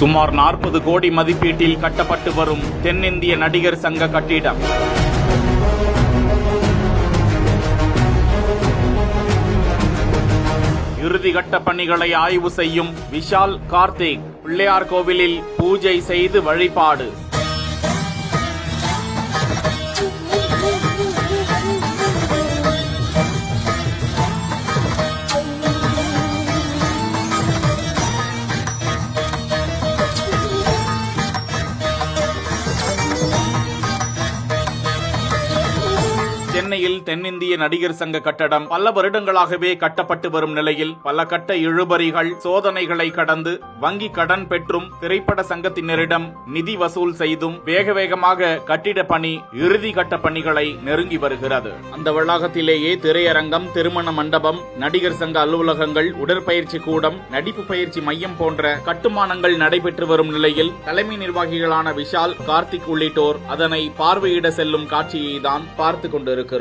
சுமார் 40 கோடி மதிப்பீட்டில் கட்டப்பட்டு வரும் தென்னிந்திய நடிகர் சங்க கட்டிடம். இறுதிக்கட்ட பணிகளை ஆய்வு செய்யும் விஷால், கார்த்திக் பிள்ளையார் கோவிலில் பூஜை செய்து வழிபாடு. சென்னையில் தென்னிந்திய நடிகர் சங்க கட்டடம் பல வருடங்களாகவே கட்டப்பட்டு வரும் நிலையில் பல கட்ட இழுபறிகள், சோதனைகளை கடந்து வங்கி கடன் பெற்றும் திரைப்பட சங்கத்தினரிடம் நிதி வசூல் செய்தும் வேகமாக கட்டிட பணி இறுதி கட்ட பணிகளை நெருங்கி வருகிறது. அந்த வளாகத்திலேயே திரையரங்கம், திருமண மண்டபம், நடிகர் சங்க அலுவலகங்கள், உடற்பயிற்சி கூடம், நடிப்பு பயிற்சி மையம் போன்ற கட்டுமானங்கள் நடைபெற்று வரும் நிலையில் தலைமை நிர்வாகிகளான விஷால், கார்த்திக் உள்ளிட்டோர் அதனை பார்வையிட செல்லும் காட்சியை தான் பார்த்து கொண்டிருக்கிறோம்.